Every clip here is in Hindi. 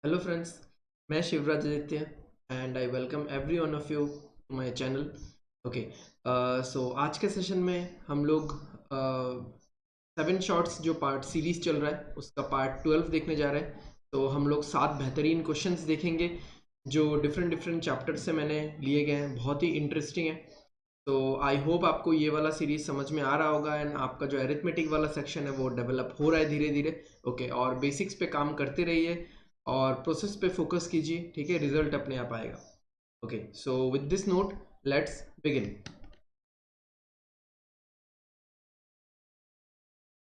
हेलो फ्रेंड्स, मैं Shivraj Aditya and I welcome every one of you to my channel. Okay, so आज के सेशन में हम लोग 7 शॉर्ट्स जो पार्ट सीरीज चल रहा है उसका पार्ट 12 देखने जा रहे हैं। तो हम लोग 7 बेहतरीन क्वेश्चंस देखेंगे जो डिफरेंट डिफरेंट चैप्टर से मैंने लिए गए हैं। बहुत ही इंटरेस्टिंग है। तो आई होप आपको ये वाला सीरीज समझ में आ रहा होगा एंड आपका जो एरिथमेटिक वाला सेक्शन है वो डेवलप हो रहा है धीरे धीरे। ओके, और बेसिक्स पे काम करते रहिए और प्रोसेस पे फोकस कीजिए, ठीक है? रिजल्ट अपने आप आएगा। Okay, so with this note let's begin.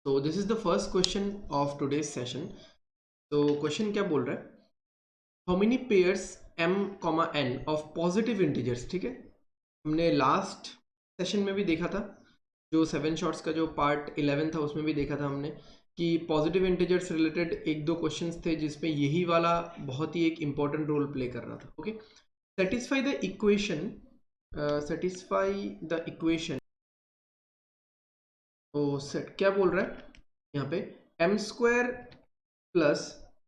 तो this is the first question of today's session. तो क्वेश्चन क्या बोल रहा है? How many pairs m comma n of positive integers, ठीक है? हमने लास्ट सेशन में भी देखा था, जो 7 शॉर्ट्स का जो पार्ट 11 था उसमें भी देखा था हमने कि पॉजिटिव इंटीजर्स रिलेटेड एक दो क्वेश्चंस थे जिसमें यही वाला बहुत ही एक इंपॉर्टेंट रोल प्ले कर रहा था। Okay, satisfy the equation satisfy the equation। तो सेट क्या बोल रहा है यहाँ पे? M square plus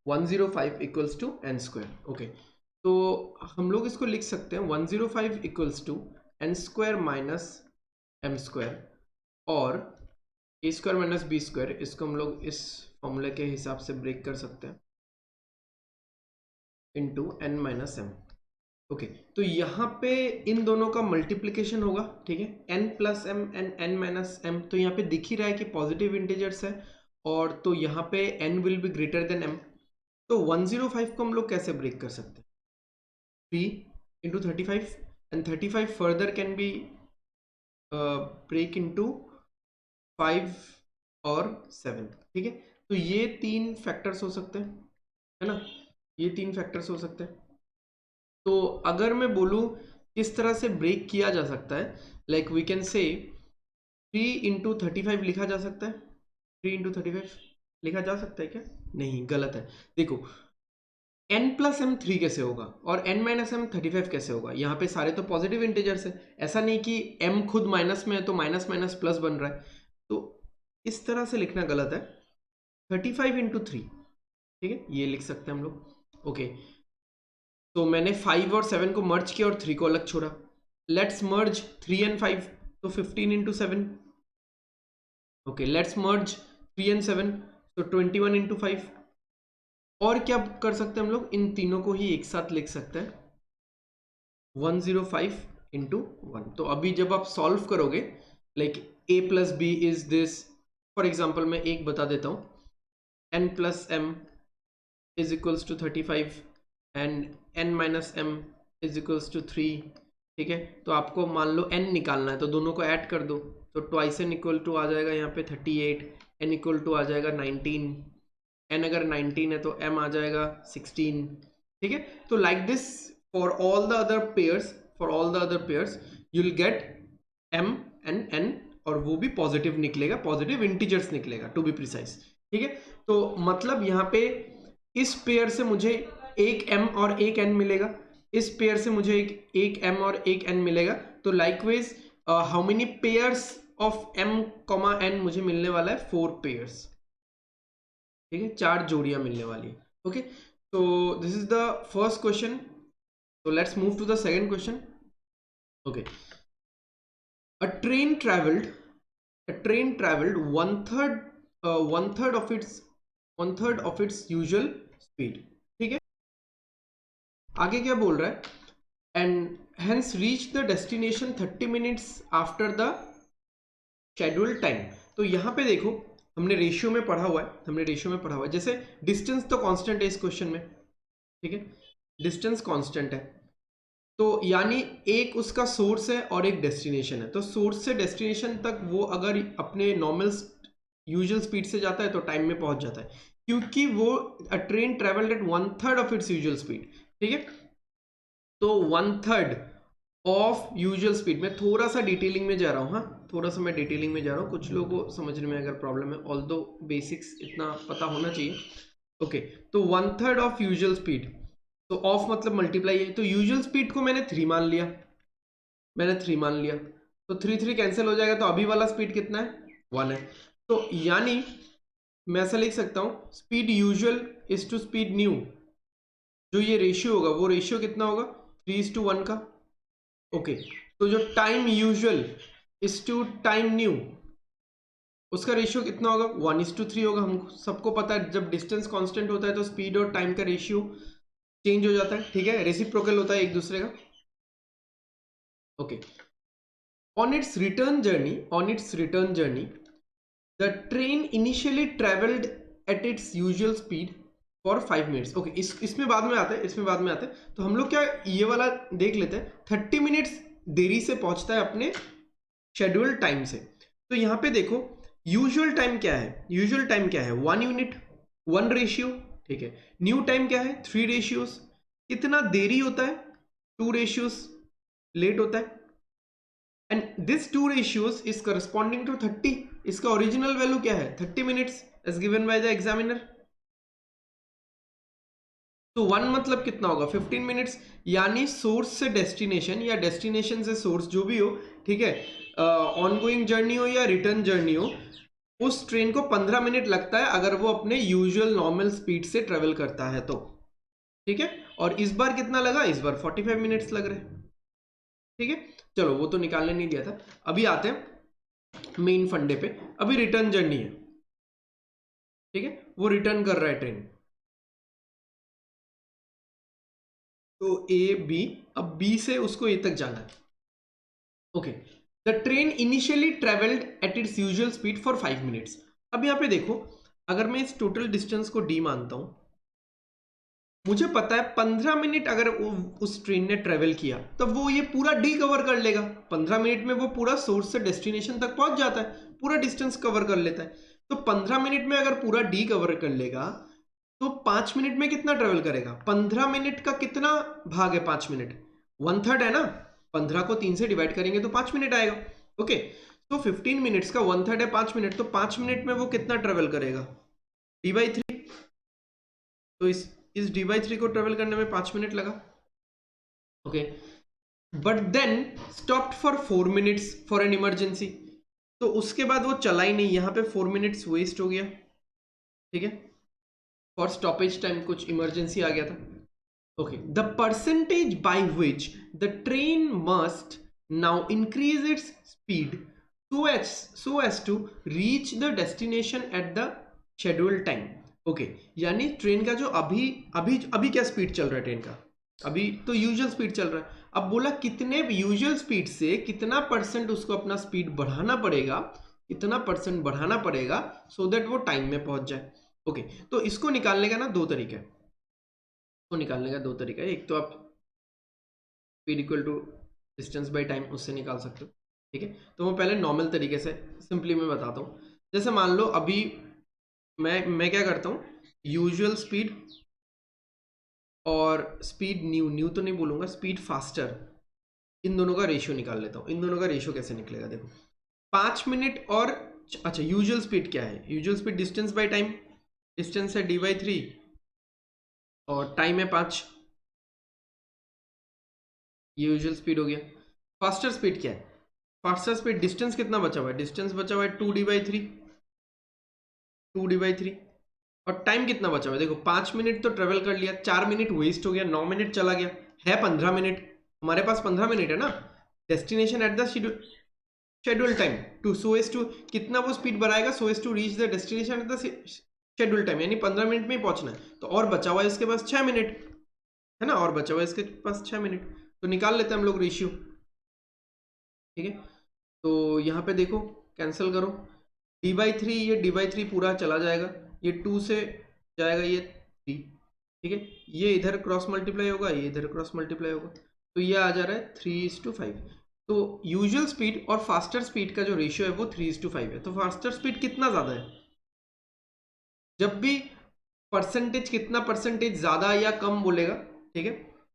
105 equals to n square. Okay, तो हम लोग इसको लिख सकते हैं 105 equals to n square minus m square और a square minus b square. इसको हम लोग इस फॉर्मूले के हिसाब से ब्रेक कर सकते हैं into n minus m. Okay, तो यहाँ पे इन दोनों का मल्टीप्लिकेशन होगा, ठीक है? n plus m and n minus m. तो यहाँ पे दिख ही रहा है कि पॉजिटिव इंटीजर्स है और तो यहाँ पे n will be greater than m। तो 105 को हम लोग कैसे ब्रेक कर सकते हैं? 3 into 35 and 35 further can be break into 5 और 7, ठीक है? तो ये 3 फैक्टर्स हो सकते हैं, है ना? ये 3 फैक्टर्स हो सकते हैं। तो अगर मैं बोलूँ किस तरह से ब्रेक किया जा सकता है, like we can say 3 into 35 लिखा जा सकता है। 3 इंटू 35 लिखा जा सकता है क्या? नहीं, गलत है। देखो, n प्लस एम 3 कैसे होगा और n माइनस एम 35 कैसे होगा? यहाँ पे सारे तो पॉजिटिव इंटीजर्स है। ऐसा नहीं कि m खुद माइनस में है तो माइनस माइनस प्लस बन रहा है। तो इस तरह से लिखना गलत है। 35 इंटू 3, ठीक है, ये लिख सकते हैं हम लोग। ओके, तो मैंने 5 और 7 को मर्ज किया और 3 को अलग छोड़ा। लेट्स मर्ज 3 एंड 5, तो 15 into 7। Okay, let's merge 3 and 7, तो 21 इंटू 5। और क्या कर सकते हैं हम लोग? इन तीनों को ही एक साथ लिख सकते हैं 105 इंटू 1। तो अभी जब आप सॉल्व करोगे, like a plus b is this, for example मैं एक बता देता हूँ, n plus m is equals to 35 and n minus m is equals to 3, ठीक है? तो आपको मान लो n निकालना है तो दोनों को ऐड कर दो, तो ट्वाइस n इक्वल टू आ जाएगा यहाँ पे 38, n इक्वल टू आ जाएगा 19, n अगर 19 है तो m आ जाएगा 16, ठीक है? तो like this for all the other pairs, for all the other pairs you will get m and n, और वो भी पॉजिटिव निकलेगा, पॉजिटिव इंटीजर्स निकलेगा टू बी प्रिसाइज, ठीक है? तो मतलब यहाँ पे इस पेयर से मुझे एक m और एक n मिलेगा, इस पेयर से मुझे एक m और एक n मिलेगा। तो likewise how many pairs of m comma n मुझे मिलने वाला है? 4 पेयर्स, ठीक है? 4 जोड़ियां मिलने वाली है। ओके, तो this is the first question. तो let's move to the second question. Okay, a train traveled a train traveled one third of its usual speed, ठीक है? आगे क्या बोल रहा है? And hence reach the destination 30 minutes after the scheduled time. तो यहाँ पे देखो, हमने रेशियो में पढ़ा हुआ है, जैसे डिस्टेंस तो कांस्टेंट है इस क्वेश्चन में, ठीक है? डिस्टेंस कांस्टेंट है, तो यानी एक उसका सोर्स है और एक डेस्टिनेशन है। तो सोर्स से डेस्टिनेशन तक वो अगर अपने नॉर्मल यूजुअल स्पीड से जाता है तो टाइम में पहुंच जाता है, क्योंकि वो train travelled at 1/3 of its usual speed, ठीक है? तो 1/3 ऑफ यूजुअल स्पीड में थोड़ा सा डिटेलिंग में जा रहा हूँ, हाँ, थोड़ा सा मैं डिटेलिंग में जा रहा हूँ, कुछ लोगों को समझने में अगर प्रॉब्लम है, ऑल्दो बेसिक्स इतना पता होना चाहिए। ओके, तो 1/3 ऑफ यूजुअल स्पीड, तो ऑफ मतलब मल्टीप्लाई है, तो यूजुअल स्पीड को मैंने 3 मान लिया, तो 3 कैंसिल हो जाएगा, तो अभी वाला स्पीड कितना है? 1 है। तो यानी मैं ऐसा लिख सकता हूँ, speed usual is to speed new जो ये रेशियो होगा वो रेशियो कितना होगा 3:1 का। ओके, तो जो time usual is to time new, उसका रेशियो कितना होगा 1:3 होगा। हम सबको पता है जब डिस्टेंस कांस्टेंट होता है तो स्पीड और टाइम का रेशियो चेंज हो जाता है, ठीक है, रेसिप्रोकल होता है एक दूसरे का। Okay, on its return journey the train initially traveled at its usual speed for 5 minutes। Okay, इसमें बाद में आते हैं तो हम लोग क्या ये वाला देख लेते हैं। 30 मिनट्स देरी से पहुंचता है अपने शेड्यूल टाइम से। तो यहाँ पे देखो यूजुअल टाइम क्या है 1 यूनिट 1 रेशियो, ठीक है। न्यू टाइम क्या है 3 रेशियोज। कितना देरी होता है 2 रेशियोज लेट होता है। And this 2 ratios is corresponding to 30। इसका ओरिजिनल वैल्यू क्या है 30 minutes as given by the examiner. तो 1 मतलब कितना होगा 15 मिनट्स, यानी सोर्स से डेस्टिनेशन या डेस्टिनेशन से सोर्स जो भी हो, ठीक है, ऑनगोइंग जर्नी हो या रिटर्न जर्नी हो, उस ट्रेन को 15 मिनट लगता है अगर वो अपने यूजुअल नॉर्मल स्पीड से ट्रेवल करता है तो, ठीक है। और इस बार कितना लगा, इस बार 45 मिनट्स लग रहे हैं, ठीक है। चलो वो तो निकालने नहीं दिया था। अभी आते हैं मेन फंडे पे। अभी रिटर्न जर्नी है, ठीक है, वो रिटर्न कर रहा है ट्रेन। तो ए बी, अब बी से उसको ए तक जाना है। Okay, the train initially travelled at its usual speed for 5 minutes. अब यहाँ पे देखो, अगर मैं इस टोटल डिस्टेंस को डी मानता हूं, मुझे पता है 15 मिनट अगर उस ट्रेन ने ट्रेवल किया तब वो ये पूरा डी कवर कर लेगा। 15 मिनट में वो पूरा सोर्स से डेस्टिनेशन तक पहुंच जाता है, पूरा डिस्टेंस कवर कर लेता है। तो 15 मिनट में अगर पूरा डी कवर कर लेगा तो 5 मिनट में कितना ट्रेवल करेगा। 15 मिनट का कितना भाग है 5 मिनट, 1/3 है ना। 15 को 3 से डिवाइड करेंगे तो 5 मिनट आएगा। ओके, तो 15 मिनट्स का 1/3 है 5 मिनट, तो 5 मिनट में वो कितना ट्रेवल करेगा d/3। तो इस d/3 को ट्रेवल करने में 5 मिनट लगा। Okay, but then stopped for 4 minutes for an emergency. तो उसके बाद वो चला ही नहीं, यहां पे 4 मिनट्स वेस्ट हो गया, ठीक है, फॉर स्टॉपेज टाइम, कुछ इमरजेंसी आ गया था। Okay, the percentage by which the train must now increase its speed so as to reach the destination at the scheduled time। Okay, यानी ट्रेन का जो अभी अभी अभी क्या स्पीड चल रहा है ट्रेन का, अभी तो यूजुअल स्पीड चल रहा है। अब बोला कितने यूजुअल स्पीड से कितना परसेंट उसको अपना स्पीड बढ़ाना पड़ेगा, कितना परसेंट बढ़ाना पड़ेगा सो दैट वो टाइम में पहुंच जाए। ओके, तो इसको निकालने का ना दो तरीका है, एक तो आप speed equal to distance by time उससे निकाल सकते हो, ठीक है। तो मैं पहले नॉर्मल तरीके से सिंपली मैं बताता हूँ। जैसे मान लो अभी मैं क्या करता हूँ, यूजुअल स्पीड और स्पीड न्यू तो नहीं बोलूँगा, स्पीड फास्टर, इन दोनों का रेशियो निकाल लेता हूँ। इन दोनों का रेशियो कैसे निकलेगा, देखो 5 मिनट और अच्छा यूजुअल स्पीड क्या है, usual speed distance by time, distance है d/3 और टाइम है 5, ये यूजुअल स्पीड हो गया। फास्टर स्पीड क्या है, फास्टर स्पीड डिस्टेंस कितना बचा हुआ है, डिस्टेंस बचा हुआ है 2d/3 और टाइम कितना बचा हुआ है, देखो 5 मिनट तो ट्रेवल कर लिया, 4 मिनट वेस्ट हो गया, 9 मिनट चला गया, है 15 मिनट, हमारे पास 15 मिनट है ना। Destination at the schedule time to so as to, कितना वो स्पीड बढ़ाएगा so as to reach the destination at the schedule time, यानी 15 मिनट में ही पहुंचना है। तो और बचा हुआ है इसके पास 6 मिनट, है ना, और बचा हुआ है इसके पास 6 मिनट। तो निकाल लेते हैं हम लोग रेशियो, ठीक है। तो यहाँ पे देखो कैंसिल करो, d/3, ये d/3 पूरा चला जाएगा, ये 2 से जाएगा, ये 3, ठीक है, ये इधर क्रॉस मल्टीप्लाई होगा, ये इधर क्रॉस मल्टीप्लाई होगा, तो ये आ जा रहा है 3:5। तो यूजुअल स्पीड और फास्टर स्पीड का जो रेशियो है वो 3:5 है। तो फास्टर स्पीड कितना ज़्यादा है, जब भी परसेंटेज कितना परसेंटेज ज़्यादा या कम बोलेगा, ठीक है,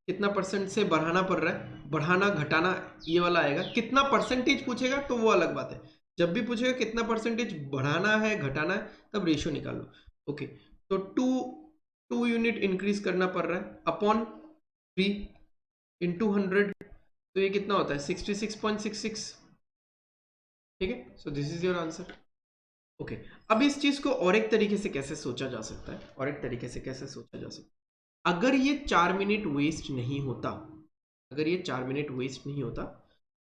कितना परसेंट से बढ़ाना पड़ रहा है, बढ़ाना घटाना ये वाला आएगा। कितना परसेंटेज पूछेगा तो वो अलग बात है, जब भी पूछेगा कितना परसेंटेज बढ़ाना है घटाना है तब रेशियो निकालो। ओके, तो 2 यूनिट इंक्रीज करना पड़ रहा है अपॉन 3 इंटू 100, तो ये कितना होता है 66.66, ठीक है। So this is your answer. Okay, अब इस चीज को और एक तरीके से कैसे सोचा जा सकता है, अगर ये 4 मिनट वेस्ट नहीं होता, अगर ये 4 मिनट वेस्ट नहीं होता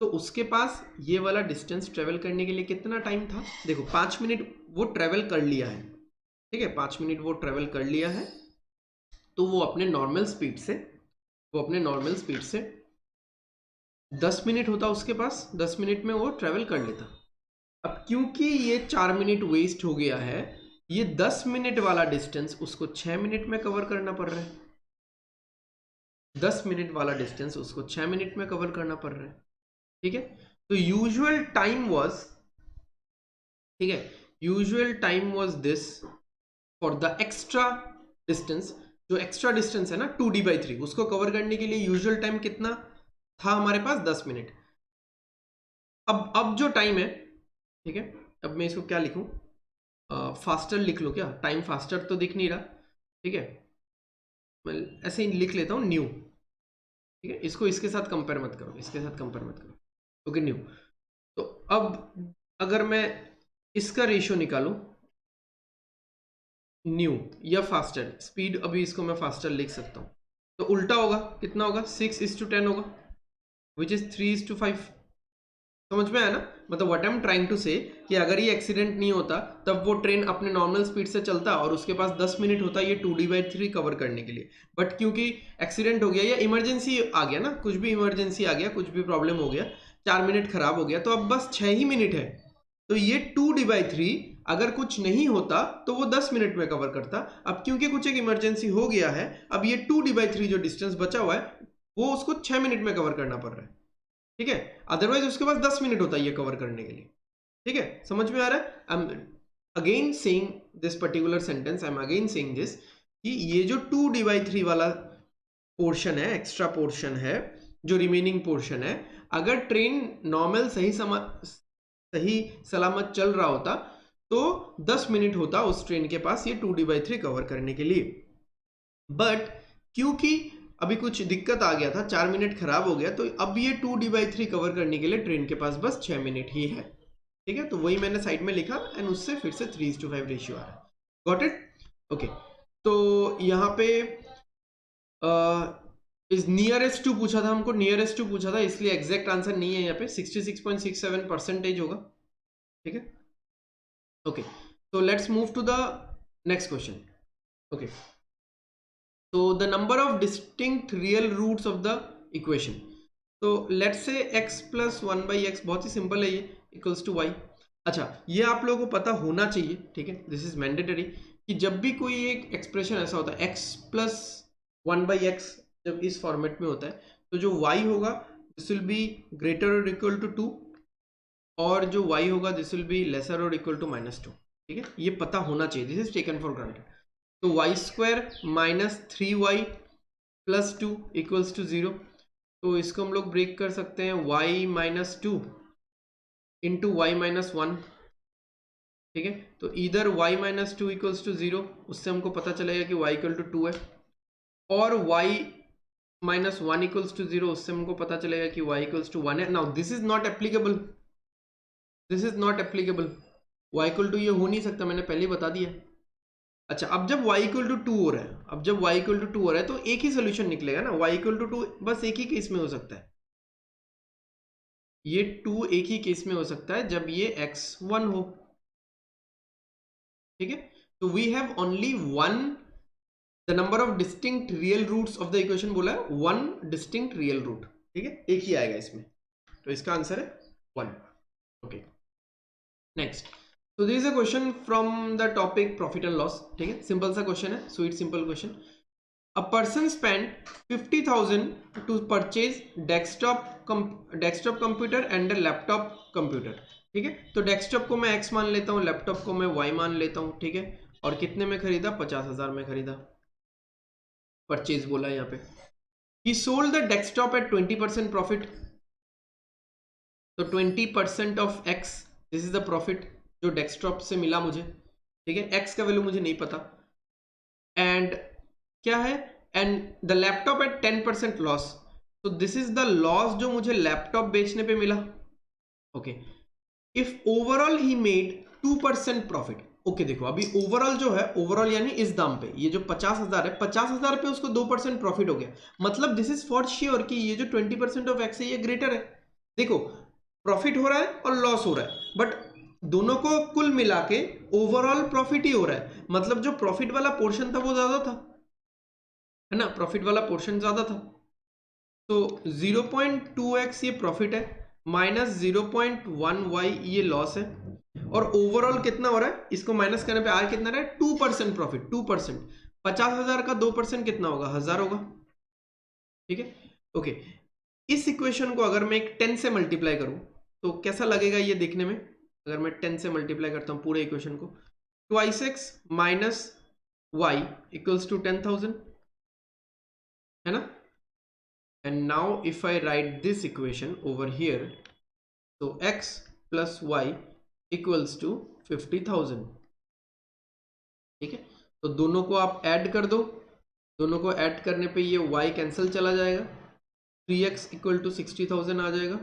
तो उसके पास ये वाला डिस्टेंस ट्रेवल करने के लिए कितना टाइम था? देखो 5 मिनट वो ट्रेवल कर लिया है, ठीक है, 5 मिनट वो ट्रेवल कर लिया है, तो वो अपने नॉर्मल स्पीड से, वो अपने नॉर्मल स्पीड से 10 मिनट होता उसके पास, 10 मिनट में वो ट्रेवल कर लेता। अब क्योंकि ये 4 मिनट वेस्ट हो गया है, ये 10 मिनट वाला डिस्टेंस उसको 6 मिनट में कवर करना पड़ रहा है। 10 मिनट वाला डिस्टेंस उसको 6 मिनट में कवर करना पड़ रहा है, ठीक है। तो यूजुअल टाइम वाज, ठीक है, usual time was this for the extra distance, जो एक्स्ट्रा डिस्टेंस है ना 2d/3, उसको कवर करने के लिए यूजुअल टाइम कितना था हमारे पास? 10 मिनट। अब जो टाइम है, ठीक है, अब मैं इसको क्या लिखूं? फास्टर लिख लो क्या? टाइम फास्टर तो दिख नहीं रहा, ठीक है, मैं ऐसे ही लिख लेता हूं न्यू, ठीक है, इसको इसके साथ कंपेयर मत करो, इसके साथ कंपेयर मत करो, ओके न्यू। तो अब अगर मैं इसका रेशियो निकालूं, न्यू या फास्टर स्पीड, अभी इसको मैं फास्टर लिख सकता हूं, तो उल्टा होगा, कितना होगा? 6:10 होगा, विच इज 3:5। समझ में आया ना? मतलब what I am trying to say, कि अगर ये एक्सीडेंट नहीं होता तब वो ट्रेन अपने नॉर्मल स्पीड से चलता और उसके पास 10 मिनट होता ये 2d/3 कवर करने के लिए, बट क्योंकि एक्सीडेंट हो गया या इमरजेंसी आ गया ना, कुछ भी इमरजेंसी आ गया, कुछ भी प्रॉब्लम हो गया, 4 मिनट खराब हो गया, तो अब बस 6 ही मिनट है, तो ये 2d/3 अगर कुछ नहीं होता तो वो 10 मिनट में कवर करता। अब क्योंकि कुछ एक इमरजेंसी हो गया है, अब ये 2d/3 जो डिस्टेंस बचा हुआ है वो उसको 6 मिनट में कवर करना पड़ रहा है, ठीक है, अदरवाइज उसके पास 10 मिनट होता है ये कवर करने के लिए, ठीक है। समझ में आ रहा है? I am again saying this particular sentence, I am again saying this, कि ये जो 2d/3 वाला पोर्शन है, एक्स्ट्रा पोर्शन है, जो रिमेनिंग पोर्शन है, अगर ट्रेन नॉर्मल सही सलामत चल रहा होता तो 10 मिनट होता उस ट्रेन के पास ये 2d/3 कवर करने के लिए, बट क्योंकि अभी कुछ दिक्कत आ गया था, 4 मिनट खराब हो गया, तो अब ये 2d/3 कवर करने के लिए ट्रेन के पास बस 6 मिनट ही है, ठीक है। तो वही मैंने साइड में लिखा एंड उससे फिर से 3:5 रेशियो आ रहा है। Got it? ओके, तो यहाँ पे इज नियरेस्ट टू पूछा था हमको, नियरेस्ट टू पूछा था, इसलिए एग्जैक्ट आंसर नहीं है यहाँ पे, 66.67% होगा, ठीक है। Okay, so let's move to the next question. Okay, so the number of distinct real roots of the equation, तो let's say x plus 1/x, बहुत ही सिंपल है ये, इक्वल्स टू y। अच्छा, ये आप लोगों को पता होना चाहिए, ठीक है, दिस इज मैंडेटरी, कि जब भी कोई एक एक्सप्रेशन ऐसा होता है x plus 1/x, जब इस फॉर्मेट में होता है, तो जो y होगा दिस विल बी ग्रेटर और इक्वल टू 2, और जो y होगा दिस विल बी लेसर और इक्वल टू -2, ठीक है, ये पता होना चाहिए, this is taken for granted. तो y² - 3y + 2 = 0, तो इसको हम लोग ब्रेक कर सकते हैं, y - 2 इंटू y - 1, ठीक है, तो इधर y - 2 = 0, उससे हमको पता चलेगा कि y = 2 है, और y - 1 = 0, उससे हमको पता चलेगा कि y = 1 है। Now this is not applicable, this is not applicable, y = ये हो नहीं सकता, मैंने पहले बता दिया। अच्छा, अब जब y = 2 हो रहा है, अब जब y = 2 हो रहा है तो एक ही सोल्यूशन निकलेगा ना, y = 2 बस एक ही केस में हो सकता है, ये 2 एक ही केस में हो सकता है जब ये x1 हो, ठीक है। तो we have only one, the number of distinct real roots of the equation बोला है, वन डिस्टिंक्ट रियल रूट, ठीक है, एक ही आएगा इसमें, तो इसका आंसर है 1। ओके, नेक्स्ट, तो this is a question from the topic profit and loss, ठीक है, सिंपल सा क्वेश्चन है, sweet simple question. A person spent 50,000 to purchase desktop computer and a laptop computer, ठीक है, तो डेस्कटॉप को मैं x मान लेता हूँ, लैपटॉप को मैं y मान लेता हूँ, ठीक है, और कितने में खरीदा? 50,000 में खरीदा, परचेज बोला है यहाँ पे। He sold the desktop at 20% profit, तो 20% of x, this is the profit जो डेस्कटॉप से मिला मुझे, ठीक है, x का वैल्यू मुझे नहीं पता, एंड क्या है, and the laptop at 10% loss, तो दिस इज द लॉस जो मुझे लैपटॉप बेचने पे मिला। Okay, if overall he made 2% profit, okay देखो अभी ओवरऑल जो है, ओवरऑल यानी इस दाम पे ये जो 50,000 है, 50,000 पे उसको 2% प्रॉफिट हो गया, मतलब दिस इज फॉर श्योर कि ये जो 20% ऑफ एक्स है ये ग्रेटर है। देखो प्रॉफिट हो रहा है और लॉस हो रहा है, बट दोनों को कुल मिला के ओवरऑल प्रॉफिट ही हो रहा है, मतलब जो प्रॉफिट वाला पोर्शन था वो ज्यादा था, है ना, प्रॉफिट वाला पोर्शन ज्यादा था। तो 0.2x ये प्रॉफिट है, माइनस 0.1y ये लॉस है, और ओवरऑल कितना हो रहा है, इसको माइनस करने पे आर कितना रहा है, 2% प्रॉफिट, 2%। 50,000 का 2% कितना होगा, 1000 होगा, ठीक है। ओके, इस इक्वेशन को अगर मैं एक 10 से मल्टीप्लाई करूं तो कैसा लगेगा ये देखने में, अगर मैं 10 से मल्टीप्लाई करता हूं पूरे इक्वेशन को, twice x minus y equals to 10,000, है ना। And now if I write this equation over here, so x plus y equals to 50,000, ठीक है। तो दोनों को आप ऐड कर दो, दोनों को ऐड करने पे ये y कैंसिल चला जाएगा, 3x इक्वल टू 60,000 आ जाएगा,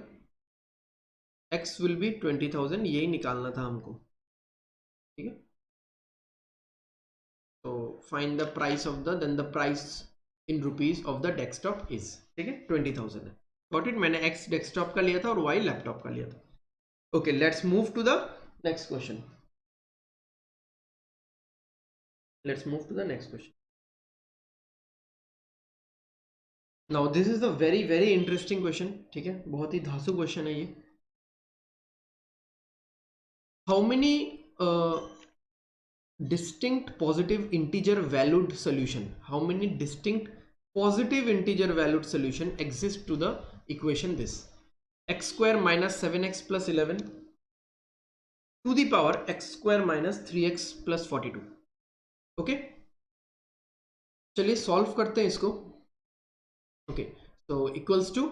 x विल बी 20,000, यही निकालना था हमको, ठीक है। तो find the price of the, then the price in rupees of the desktop is, ठीक है, 20,000 है। गॉट इट, मैंने x डेस्कटॉप का लिया था और y लैपटॉप का लिया था। Okay, let's move to the next question. Let's move to the next question. Now this is a very interesting question, ठीक है, बहुत ही धांसू क्वेश्चन है ये। How many distinct positive integer valued solution? How many distinct positive integer valued solution exist to the equation this? X square minus 7x plus 11 to the power x square minus 3x plus 42. Okay, चलिए सॉल्व करते हैं इसको। ओके, तो इक्वल्स टू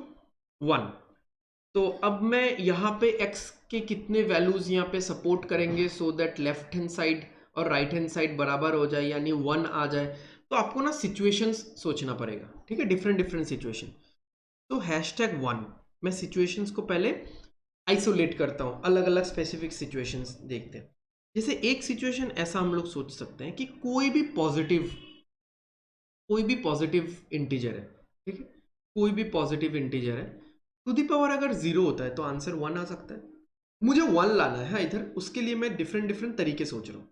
1। तो अब मैं यहाँ पे x के कितने वैल्यूज यहाँ पे सपोर्ट करेंगे so that left hand side और राइट हैंड साइड बराबर हो जाए, यानी 1 आ जाए। तो आपको ना सिचुएशंस सोचना पड़ेगा, ठीक है, डिफरेंट सिचुएशन। तो #1 मैं सिचुएशंस को पहले आइसोलेट करता हूँ, अलग अलग स्पेसिफिक सिचुएशंस देखते हैं। जैसे एक सिचुएशन ऐसा हम लोग सोच सकते हैं कि कोई भी पॉजिटिव इंटीजर है, ठीक है, कोई भी पॉजिटिव इंटीजर है, टू दी पावर अगर 0 होता है तो आंसर 1 आ सकता है। मुझे 1 लाना है, हाँ, इधर, उसके लिए मैं डिफरेंट तरीके सोच रहा हूँ,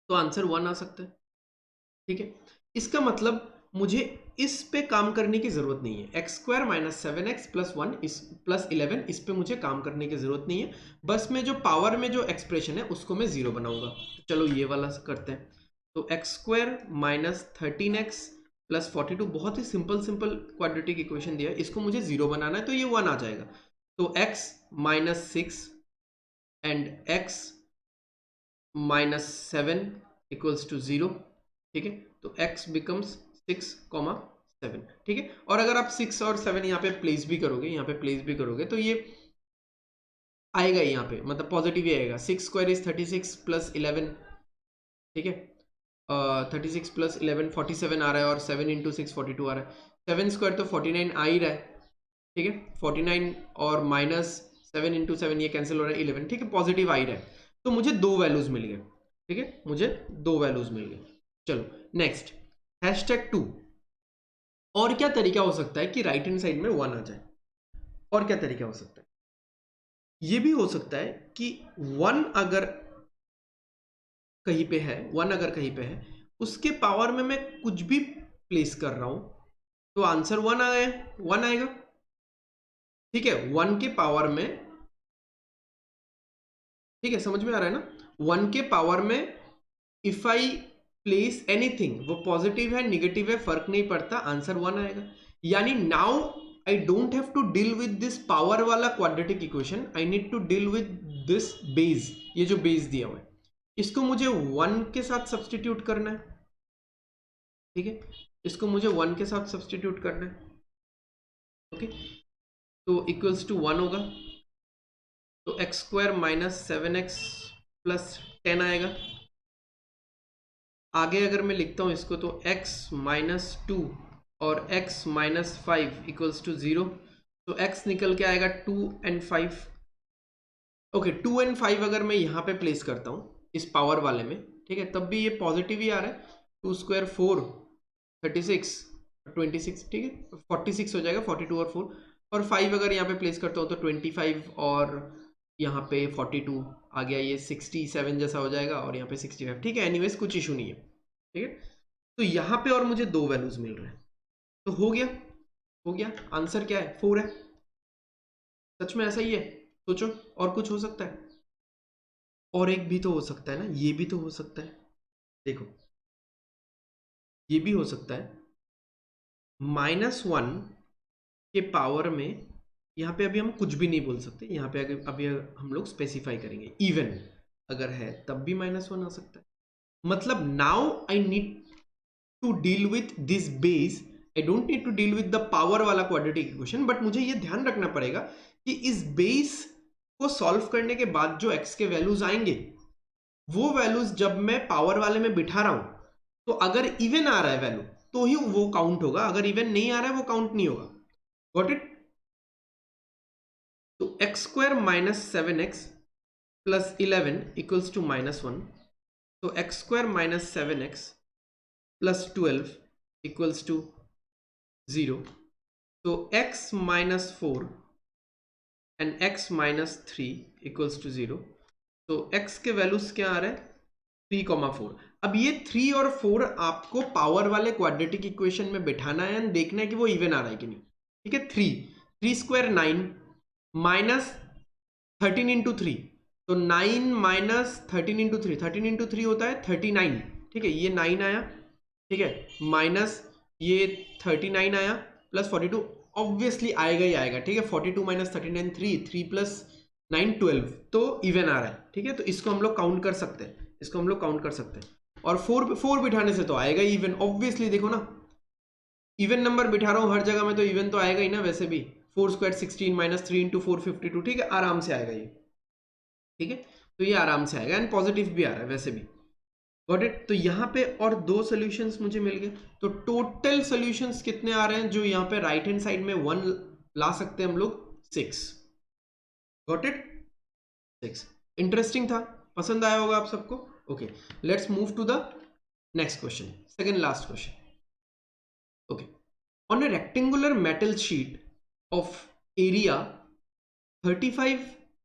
तो आंसर 1 आ सकता है, ठीक है। इसका मतलब मुझे इस पे काम करने की जरूरत नहीं है, x square minus 7x plus 1 इस प्लस 11, इस पे मुझे काम करने की जरूरत नहीं है। बस मैं जो पावर में जो एक्सप्रेशन है उसको मैं 0 बनाऊंगा। तो चलो ये वाला करते हैं। तो x square minus 13x plus 42, बहुत ही सिंपल क्वाड्रेटिक इक्वेशन दिया है, इसको मुझे 0 बनाना है, तो ये 1 आ जाएगा। तो x minus 6 and x minus 7 equals to 0, ठीक है। तो x बिकम्स 6,7, ठीक है। और अगर आप 6 और 7 यहाँ पे प्लेस भी करोगे, यहाँ पे प्लेस भी करोगे, तो ये आएगा यहाँ पे, मतलब पॉजिटिव ही आएगा। 6 स्क्वायर इज 36 प्लस 11, ठीक है, 36 प्लस 11 47 आ रहा है, और 7 इंटू 6 42 आ रहा है। 7 स्क्वायर तो 49 आ ही रहा है, ठीक है, 49 और माइनस 7 इंटू 7 ये कैंसिल हो रहा है 11, ठीक है, पॉजिटिव आ ही रहा है। तो मुझे 2 वैल्यूज मिल गए, ठीक है, मुझे 2 वैल्यूज मिल गए। चलो नेक्स्ट, #2। और क्या तरीका हो सकता है कि राइट हैंड साइड में 1 आ जाए? और क्या तरीका हो सकता है? ये भी हो सकता है कि 1 अगर कहीं पे है, 1 अगर कहीं पे है, उसके पावर में मैं कुछ भी प्लेस कर रहा हूं तो आंसर 1 आए, 1 आएगा, ठीक है, 1 के पावर में, ठीक है, समझ में आ रहा है ना। 1 के पावर में इफ आई प्लेस एनीथिंग, वो पॉजिटिव है निगेटिव है फर्क नहीं पड़ता, आंसर 1 आएगा। यानी now I don't have to deal with this power वाला quadratic equation, I need to deal with this base, ये जो बेस दिया हुआ है इसको मुझे 1 के साथ सब्सटीट्यूट करना है, ठीक है, इसको मुझे 1 के साथ सब्सटीट्यूट करना है, ओके। तो इक्वल्स टू 1 होगा, तो x square minus 7x plus 10 आएगा। आगे अगर मैं लिखता हूं इसको, तो x माइनस 2 और x माइनस 5 इक्वल्स टू 0, तो x निकल के आएगा 2 and 5, ओके। 2 and 5 अगर मैं यहाँ पे प्लेस करता हूँ इस पावर वाले में, ठीक है, तब भी ये पॉजिटिव ही आ रहा है। 2 स्क्वायर 4, 36, 26, ठीक है, 46 हो जाएगा, 42 और 4 और 5 अगर यहाँ पे प्लेस करता हूँ तो 25 और यहाँ पे 42 आ गया, ये 67 जैसा हो जाएगा और यहाँ पे 65, ठीक है। एनीवेज कुछ इशू नहीं है, ठीक है। तो यहाँ पे और मुझे 2 वैल्यूज मिल रहे हैं, तो हो गया, हो गया। आंसर क्या है? 4 है। सच में ऐसा ही है? सोचो, और कुछ हो सकता है? और एक भी तो हो सकता है ना, ये भी तो हो सकता है। देखो, ये भी हो सकता है -1 के पावर में, यहाँ पे अभी हम कुछ भी नहीं बोल सकते, यहाँ पे अभी हम लोग स्पेसिफाई करेंगे इवन अगर है तब भी -1 आ सकता है। मतलब now I need to deal with this base, I don't need to deal with the power वाला क्वाड्रेटिक इक्वेशन, बट मुझे ये ध्यान रखना पड़ेगा कि इस बेस को सॉल्व करने के बाद जो x के वैल्यूज आएंगे, वो वैल्यूज जब मैं पावर वाले में बिठा रहा हूं, तो अगर इवन आ रहा है वैल्यू तो ही वो काउंट होगा, अगर इवन नहीं आ रहा है वो काउंट नहीं होगा। Got it? तो x² - 7x + 11 = -1, तो x² - 7x + 12 = 0, तो x - 4 and x - 3 = 0, तो x के वैल्यूज क्या आ रहे हैं? 3,4। अब ये 3 और 4 आपको पावर वाले क्वाड्रेटिक इक्वेशन में बिठाना है एंड देखना है कि वो इवन आ रहा है कि नहीं, ठीक है। 3 स्क्वायर 9 माइनस 13 इंटू 3, तो 9 माइनस 13 इंटू 3, 13 इंटू 3 होता है 39, ठीक है, ये 9 आया, ठीक है, माइनस ये 39 आया प्लस 42, ऑब्वियसली आएगा ही आएगा, ठीक है। 42 - 39 3 + 9 12, तो इवन आ रहा है, ठीक है। तो इसको हम लोग काउंट कर सकते हैं, इसको हम लोग काउंट कर सकते हैं। और 4 बिठाने से तो आएगा ही इवन, ऑब्वियसली। देखो ना, इवन नंबर बिठा रहा हूँ हर जगह में तो इवन तो आएगा ही ना। वैसे भी 4² 16 - 3 × 4 52, ठीक है, आराम से आएगा ये, ठीक है। तो ये आराम से आएगा एंड पॉजिटिव भी आ रहा है वैसे भी। Got it? तो यहाँ पे और 2 सॉल्यूशंस मुझे मिल गए, तो टोटल सॉल्यूशंस कितने आ रहे हैं जो यहाँ पे राइट हैंड साइड में 1 ला सकते हैं हम लोग? 6। Got it? 6। इंटरेस्टिंग था, पसंद आया होगा आप सबको। Okay, let's move to the next question, second last question. Okay, on a rectangular metal sheet of area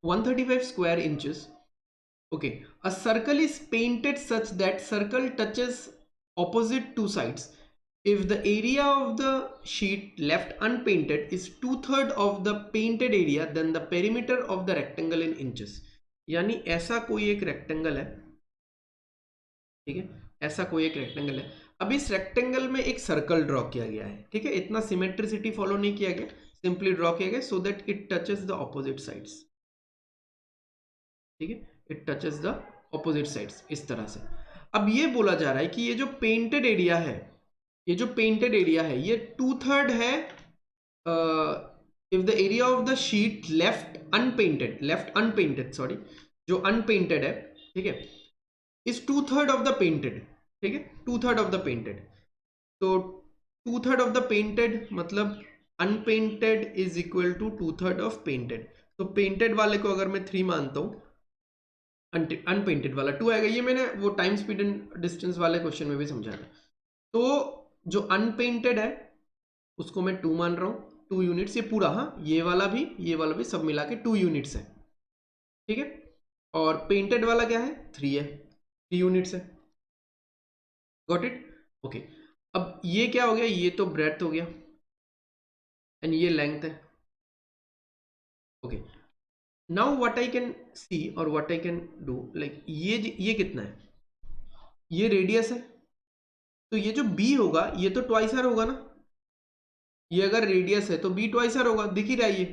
135 square inches, okay, a circle is painted such that circle touches opposite two sides. If the area of the sheet left unpainted is 2/3 of the painted area, then the perimeter of the rectangle in inches. यानी ऐसा कोई एक रेक्टेंगल है, ठीक है, ऐसा कोई एक रेक्टेंगल है। अब इस रेक्टेंगल में एक सर्कल ड्रॉ किया गया है, ठीक है, इतना सिमेट्रिसिटी फॉलो नहीं किया गया, सिंपली ड्रॉ किया गया so that it touches the opposite sides, ठीक है, it touches the opposite sides इस तरह से। अब ये बोला जा रहा है कि ये जो पेंटेड एरिया है, ये जो पेंटेड एरिया है ये 2/3 है if the area of the sheet left unpainted sorry, जो अनपेंटेड है, ठीक है, इज 2/3 ऑफ द पेंटेड, ठीक है, 2/3 ऑफ द पेंटेड। तो 2/3 ऑफ द पेंटेड मतलब unpainted is equal to 2/3 of painted. तो पेंटेड वाले को अगर मैं 3 मानता हूं, अनपेंटेड वाला 2 आएगा। ये मैंने वो टाइम स्पीड एंड डिस्टेंस वाले क्वेश्चन में भी समझाया था। तो जो अनपेंटेड है उसको मैं 2 मान रहा हूं, 2 यूनिट्स, ये पूरा, हाँ, ये वाला भी सब मिला के 2 यूनिट्स है, ठीक है। और पेंटेड वाला क्या है? 3 है, 3 यूनिट्स है। Got it? ओके, अब ये क्या हो गया? ये तो ब्रेड्थ हो गया एंड ये लेंथ है। Okay, now what I can see और what I can do, like ये कितना है? ये रेडियस है, तो ये जो b होगा ये तो ट्वाइस आर होगा ना। ये अगर रेडियस है तो b ट्वाइस आर होगा, दिख ही रहा है ये,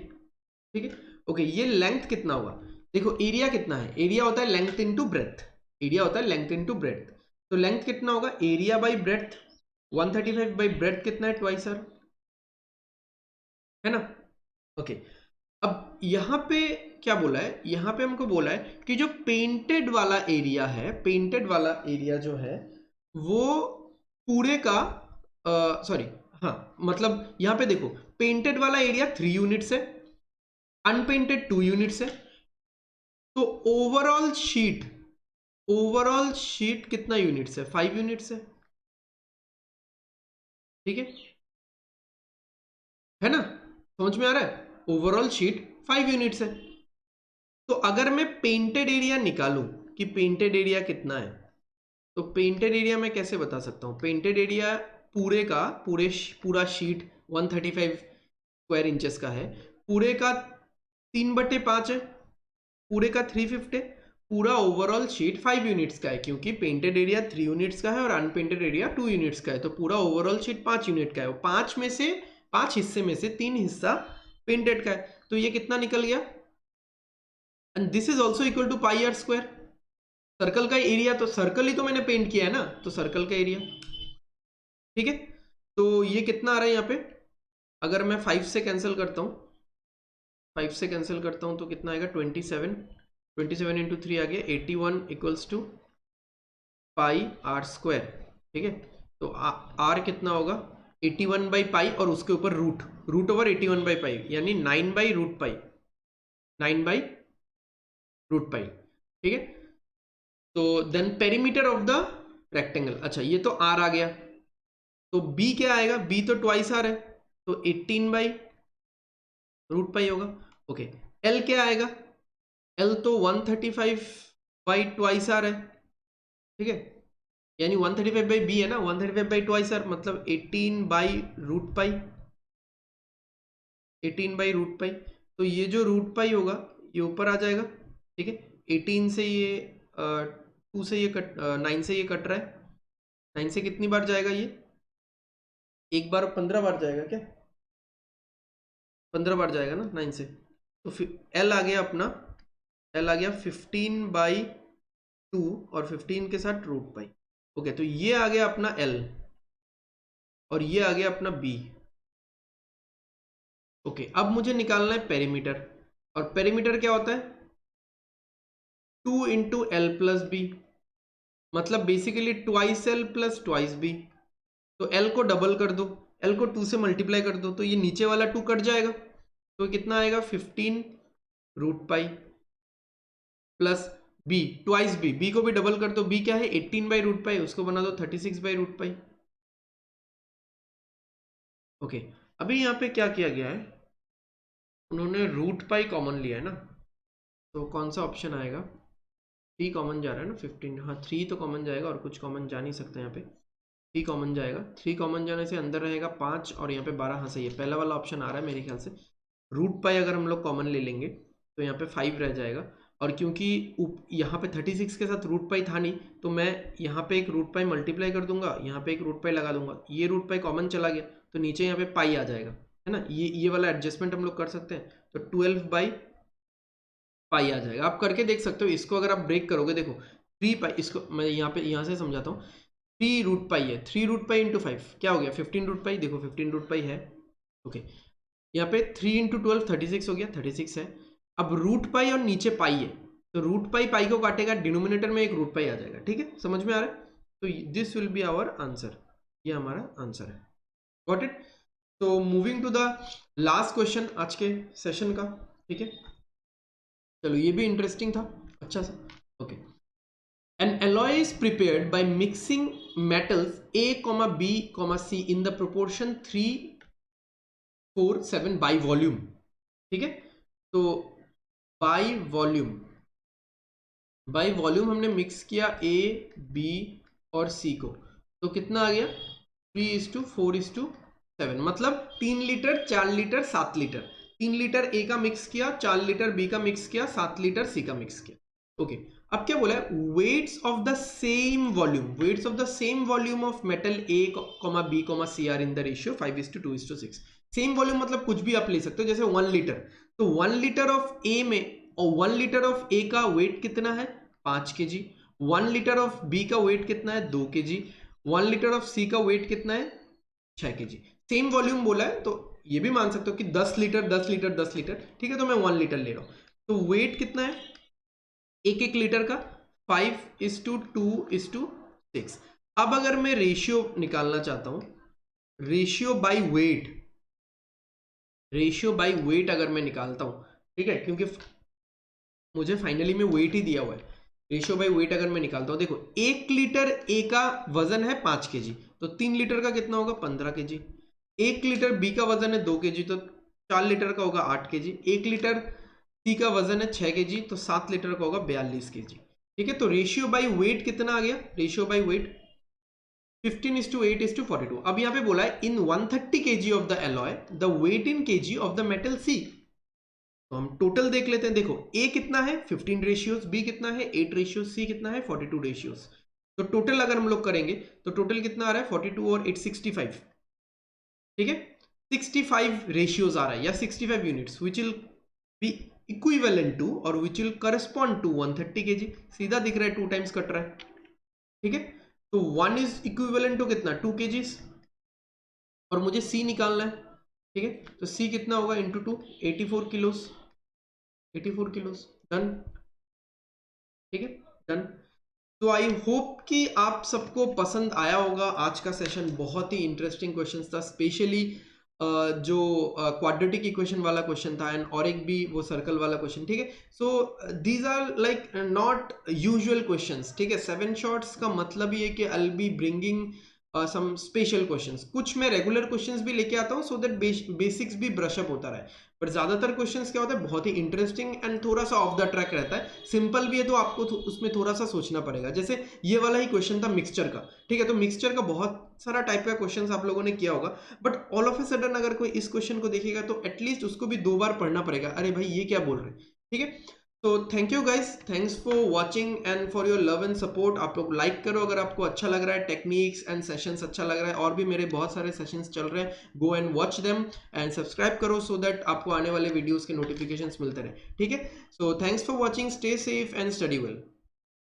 ठीक है। ओके, ये लेंथ कितना होगा? देखो एरिया कितना है, एरिया होता है लेंथ इनटू ब्रेड्थ, एरिया होता है लेंथ इनटू ब्रेड्थ। तो लेंथ कितना होगा? Area by breadth, 135 by breadth कितना है? ट्वाइस आर, है ना। ओके, अब यहां पे क्या बोला है? यहां पे हमको बोला है कि जो पेंटेड वाला एरिया है, पेंटेड वाला एरिया जो है वो पूरे का सॉरी, हाँ, मतलब यहां पे देखो पेंटेड वाला एरिया 3 यूनिट्स है, अनपेंटेड 2 यूनिट्स है, तो ओवरऑल शीट ओवरऑल शीट कितना यूनिट्स है? 5 यूनिट्स है, ठीक है ना? समझ में आ रहा है? ओवरऑल शीट 5 यूनिट्स है। तो अगर मैं पेंटेड एरिया निकालूं कि पेंटेड एरिया कितना है, तो पेंटेड एरिया मैं कैसे बता सकता हूं? पेंटेड एरिया पूरे का पूरा शीट 135 स्क्वायर इंचेस का है, पूरे का 3/5 है, पूरे का 3/5 है, पूरा ओवरऑल शीट 5 यूनिट्स का है, क्योंकि पेंटेड एरिया 3 यूनिट्स का है और अनपेंटेड एरिया 2 यूनिट्स का है, तो पूरा ओवरऑल शीट 5 यूनिट का है। 5 हिस्से में से 3 हिस्सा पेंटेड का है, तो ये कितना निकल गया? And this is also equal to pi r square. Circle का एरिया, तो सर्कल ही तो मैंने पेंट किया है ना, तो सर्कल का एरिया, ठीक है। तो ये कितना आ रहा है यहाँ पे? अगर मैं 5 से कैंसिल करता हूँ, 5 से कैंसिल करता हूँ तो कितना आएगा? 27 इंटू 3 आ गया 81 equals to pi r square, ठीक है। तो आर कितना होगा? 81/पाई और उसके ऊपर रूट ओवर 81/पाई, यानी 9/√पाई, 9/√पाई, ठीक है। तो then perimeter of the rectangle, अच्छा ये तो आर आ गया, तो बी क्या आएगा? बी तो ट्वाइस आर है, तो 18/√पाई होगा। ओके, एल क्या आएगा? एल तो 135/ट्वाइस आर है, ठीक है, यानी 135/बी है ना, 135/ट्वाइस आर मतलब 18/√पाई, 18/√पाई। तो ये जो √पाई होगा ये ऊपर आ जाएगा, ठीक है। 18 से ये 2 से ये 9 से ये कट रहा है, 9 से कितनी बार जाएगा ये? एक बार 15 बार जाएगा क्या? 15 बार जाएगा ना 9 से। तो फिर एल आ गया अपना, एल आ गया 15/2 और 15 के साथ √पाई। ओके, तो ये आ गया अपना एल और ये आ गया अपना बी। ओके, अब मुझे निकालना है पेरीमीटर, और पेरीमीटर क्या होता है? 2 इंटू एल प्लस बी, मतलब basically twice L plus twice B. तो एल को डबल कर दो, एल को 2 से मल्टीप्लाई कर दो, तो ये नीचे वाला 2 कट जाएगा, तो कितना आएगा? 15√पाई प्लस बी ट्वाइस बी को भी डबल कर दो, बी क्या है? 18/√पाई, उसको बना दो 36/√पाई। ओके, अभी यहाँ पे क्या किया गया है? उन्होंने √पाई कॉमन लिया है ना, तो कौन सा ऑप्शन आएगा? 3 कॉमन जा रहा है ना, 15, हाँ 3 तो कॉमन जाएगा और कुछ कॉमन जा नहीं सकता यहाँ पे। 3 कॉमन जाएगा, 3 कॉमन जाने से अंदर रहेगा 5 और यहाँ पे 12, हाँ सही है, पहला वाला ऑप्शन आ रहा है मेरे ख्याल से। √पाई अगर हम लोग कॉमन ले लेंगे तो यहाँ पे 5 रह जाएगा, और क्योंकि यहाँ पे 36 के साथ √पाई था नहीं, तो मैं यहाँ पे एक √पाई मल्टीप्लाई कर दूंगा, यहाँ पे एक √पाई लगा दूंगा, ये √पाई कॉमन चला गया, तो नीचे यहाँ पे पाई आ जाएगा, है ना। ये वाला एडजस्टमेंट हम लोग कर सकते हैं, तो 12/पाई आ जाएगा। आप करके देख सकते हो इसको, अगर आप ब्रेक करोगे, देखो 3 पाई, इसको मैं यहाँ से समझाता हूँ। 3√पाई है, 3√पाई इंटू 5 क्या हो गया? 15√पाई, देखो 15√पाई है, ओके। यहाँ पे 3 इंटू 12 36 हो गया, 36 है। अब √पाई और नीचे पाई है, तो √पाई पाई को काटेगा, डिनोमिनेटर में एक √पाई आ जाएगा, ठीक है, समझ में आ रहा है? तो this will be our answer, ये हमारा आंसर है। Got it? तो moving to the last question आज के सेशन का, ठीक है। चलो ये भी इंटरेस्टिंग था, अच्छा सा, okay. An alloy is prepared by mixing metals A, B, C in the proportion 3:4:7 by volume, ठीक है। तो बाय वॉल्यूम हमने मिक्स किया A, B और C को, तो कितना आ गया? 3:4:7, मतलब 3 litre, 4 litre, 7 litre. 3 litre A का मिक्स किया, 4 लीटर B का मिक्स किया, 7 लीटर C का मिक्स किया, ओके। अब क्या बोला है? Weights of the same volume of metal A, B, C are in the ratio 5:2:6। Same volume मतलब कुछ भी आप ले सकते हो, जैसे 1 लीटर, तो 1 लीटर ऑफ A में, और 1 लीटर ऑफ A का वेट कितना है? 5 kg। 1 लीटर ऑफ B का वेट कितना है? 2 kg। 1 लीटर ऑफ C का वेट कितना है? 6 kg। सेम वॉल्यूम बोला है, तो ये भी मान सकते हो कि 10 लीटर 10 लीटर 10 लीटर, ठीक है, तो मैं 1 लीटर ले रहा हूं, तो वेट कितना है एक लीटर का? 5:2:6। अब अगर मैं रेशियो निकालना चाहता हूं, रेशियो बाय वेट अगर मैं निकालता हूं, ठीक है, क्योंकि मुझे फाइनली में वेट ही दिया हुआ है, रेशियो बाय वेट अगर मैं निकालता हूँ, देखो 1 लीटर ए का वजन है 5 केजी, तो 3 लीटर का कितना होगा 15 केजी। 1 लीटर बी का वजन है 2 केजी, तो 4 लीटर का होगा 8 केजी। 1 लीटर सी का वजन है 6 केजी, तो 7 लीटर का होगा 42 केजी। ठीक है, तो रेशियो बाय वेट कितना आ गया, रेशियो बाय वेट 15:8:42। अब यहाँ पे बोला है in 130 kg of the alloy the weight in kg of the metal C. तो हम टोटल देख लेते हैं। देखो ए कितना है 15 रेशियोज, बी कितना है 8 रेशियोज, सी कितना है 42 रेशियोज। तो टोटल अगर हम लोग करेंगे तो टोटल कितना आ रहा है 42 और 8 65। ठीक है, 65 रेशियोज आ रहा है या 65 units which will be equivalent to और which will correspond to 130 kg। सीधा दिख रहा है 2 टाइम्स कट रहा है। ठीक है, तो 1 इज इक्विवेलेंट टू कितना 2 kg और मुझे सी निकालना है। ठीक है, तो सी कितना होगा इंटू 2 84 किलोस, 84 किलोस। डन। ठीक है, डन। तो आई होप कि आप सबको पसंद आया होगा। आज का सेशन बहुत ही इंटरेस्टिंग क्वेश्चन था, स्पेशली जो क्वाड्रेटिक इक्वेशन वाला क्वेश्चन था एंड और एक भी वो सर्कल वाला क्वेश्चन। ठीक है, so these are like not usual questions. ठीक है, 7 शॉर्ट्स का मतलब ये कि I will be bringing some special questions. कुछ मैं रेगुलर क्वेश्चंस भी लेके आता हूँ सो दैट बेसिक्स भी ब्रशअप होता रहे। बट ज्यादातर क्वेश्चंस क्या होता है बहुत ही इंटरेस्टिंग एंड थोड़ा सा ऑफ द ट्रैक रहता है। सिंपल भी है तो आपको उसमें थोड़ा सा सोचना पड़ेगा। जैसे ये वाला ही क्वेश्चन था मिक्सचर का। ठीक है, तो मिक्सचर का बहुत सारा टाइप का क्वेश्चंस आप लोगों ने किया होगा, but all of a sudden अगर कोई इस क्वेश्चन को देखेगा तो एटलीस्ट उसको भी 2 बार पढ़ना पड़ेगा, अरे भाई ये क्या बोल रहे हैं। ठीक है, तो thank you guys, thanks for watching and for your love and support. आप लोग लाइक करो अगर आपको अच्छा लग रहा है, टेक्निक्स एंड सेशंस अच्छा लग रहा है। और भी मेरे बहुत सारे सेशंस चल रहे हैं, go and watch them and subscribe करो सो दैट आपको आने वाले वीडियोस के नोटिफिकेशंस मिलते रहे। ठीक है, so thanks for watching, stay safe and study well.